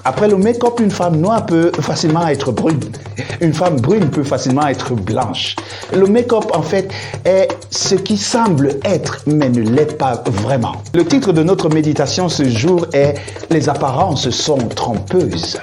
Après le make-up, une femme noire peut facilement être brune. Une femme brune peut facilement être blanche. Le make-up, en fait, est ce qui semble être, mais ne l'est pas vraiment. Le titre de notre méditation ce jour est « Les apparences sont trompeuses ».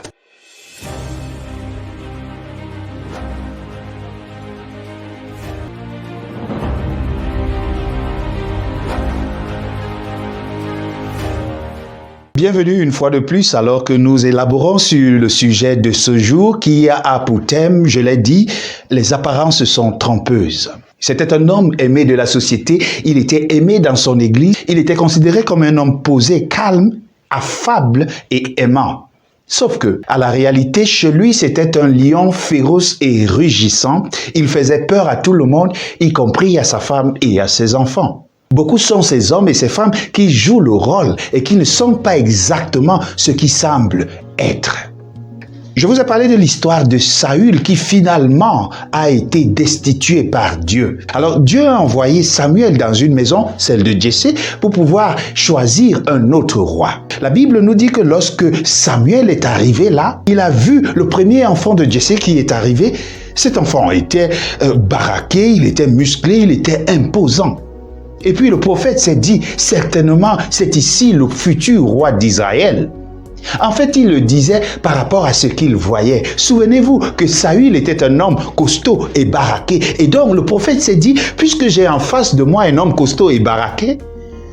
Bienvenue une fois de plus alors que nous élaborons sur le sujet de ce jour qui a pour thème, je l'ai dit, les apparences sont trompeuses. C'était un homme aimé de la société, il était aimé dans son église, il était considéré comme un homme posé, calme, affable et aimant. Sauf que, à la réalité, chez lui, c'était un lion féroce et rugissant. Il faisait peur à tout le monde, y compris à sa femme et à ses enfants. Beaucoup sont ces hommes et ces femmes qui jouent le rôle et qui ne sont pas exactement ce qui semblent être. Je vous ai parlé de l'histoire de Saül qui finalement a été destitué par Dieu. Alors Dieu a envoyé Samuel dans une maison, celle de Jessé, pour pouvoir choisir un autre roi. La Bible nous dit que lorsque Samuel est arrivé là, il a vu le premier enfant de Jessé qui est arrivé. Cet enfant était baraqué, il était musclé, il était imposant. Et puis le prophète s'est dit, certainement, c'est ici le futur roi d'Israël. En fait, il le disait par rapport à ce qu'il voyait. Souvenez-vous que Saül était un homme costaud et baraqué. Et donc le prophète s'est dit, puisque j'ai en face de moi un homme costaud et baraqué,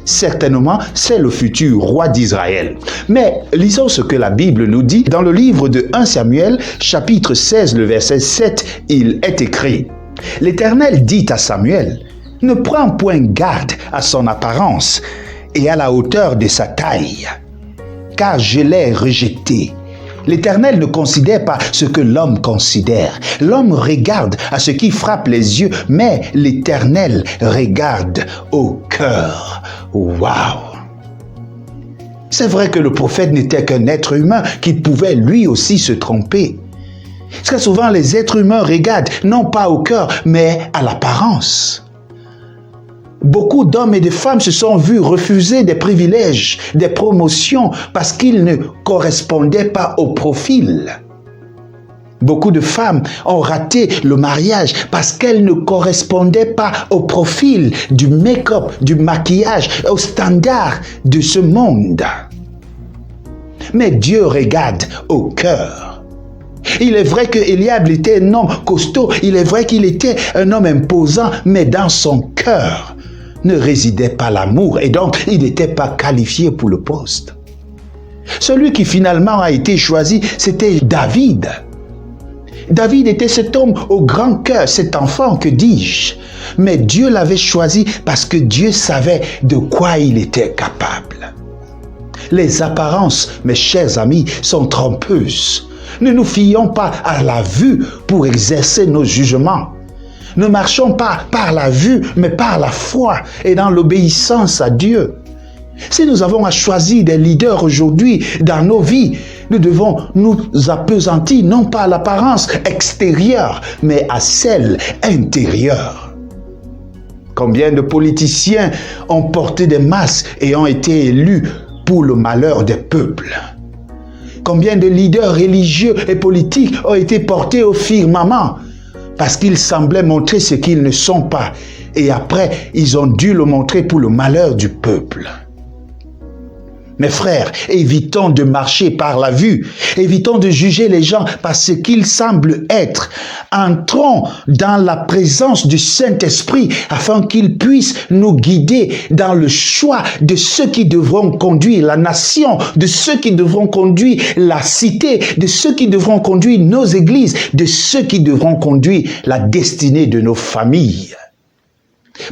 certainement, c'est le futur roi d'Israël. Mais lisons ce que la Bible nous dit. Dans le livre de 1 Samuel, chapitre 16, le verset 7, il est écrit, « L'Éternel dit à Samuel, ne prends point garde à son apparence et à la hauteur de sa taille, car je l'ai rejeté. L'Éternel ne considère pas ce que l'homme considère. L'homme regarde à ce qui frappe les yeux, mais l'Éternel regarde au cœur. » Waouh! C'est vrai que le prophète n'était qu'un être humain qui pouvait lui aussi se tromper. Très souvent, les êtres humains regardent non pas au cœur, mais à l'apparence. Beaucoup d'hommes et de femmes se sont vus refuser des privilèges, des promotions parce qu'ils ne correspondaient pas au profil. Beaucoup de femmes ont raté le mariage parce qu'elles ne correspondaient pas au profil du make-up, du maquillage, aux standards de ce monde. Mais Dieu regarde au cœur. Il est vrai que Eliab était un homme costaud, il est vrai qu'il était un homme imposant, mais dans son cœur ne résidait pas l'amour et donc il n'était pas qualifié pour le poste. Celui qui finalement a été choisi, c'était David. David était cet homme au grand cœur, cet enfant, que dis-je. Mais Dieu l'avait choisi parce que Dieu savait de quoi il était capable. Les apparences, mes chers amis, sont trompeuses. Ne nous fions pas à la vue pour exercer nos jugements. Ne marchons pas par la vue, mais par la foi et dans l'obéissance à Dieu. Si nous avons à choisir des leaders aujourd'hui dans nos vies, nous devons nous appesantir non pas à l'apparence extérieure, mais à celle intérieure. Combien de politiciens ont porté des masques et ont été élus pour le malheur des peuples? Combien de leaders religieux et politiques ont été portés au firmament parce qu'ils semblaient montrer ce qu'ils ne sont pas. Et après, ils ont dû le montrer pour le malheur du peuple. Mes frères, évitons de marcher par la vue. Évitons de juger les gens par ce qu'ils semblent être. Entrons dans la présence du Saint-Esprit afin qu'il puisse nous guider dans le choix de ceux qui devront conduire la nation, de ceux qui devront conduire la cité, de ceux qui devront conduire nos églises, de ceux qui devront conduire la destinée de nos familles.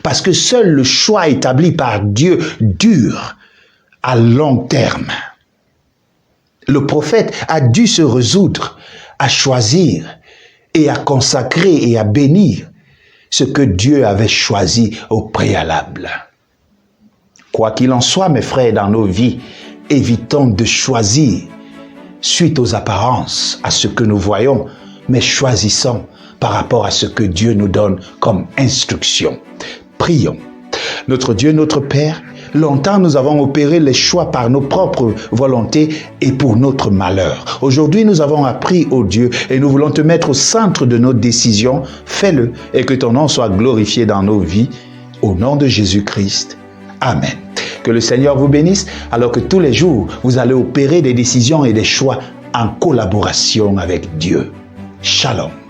Parce que seul le choix établi par Dieu dure à long terme. Le prophète a dû se résoudre à choisir et à consacrer et à bénir ce que Dieu avait choisi au préalable. Quoi qu'il en soit, mes frères, dans nos vies, évitons de choisir suite aux apparences, à ce que nous voyons, mais choisissons par rapport à ce que Dieu nous donne comme instruction. Prions. Notre Dieu, notre Père, Longtemps, nous avons opéré les choix par nos propres volontés et pour notre malheur. Aujourd'hui, nous avons appris, ô Dieu, et nous voulons te mettre au centre de nos décisions. Fais-le et que ton nom soit glorifié dans nos vies. Au nom de Jésus-Christ. Amen. Que le Seigneur vous bénisse alors que tous les jours, vous allez opérer des décisions et des choix en collaboration avec Dieu. Shalom.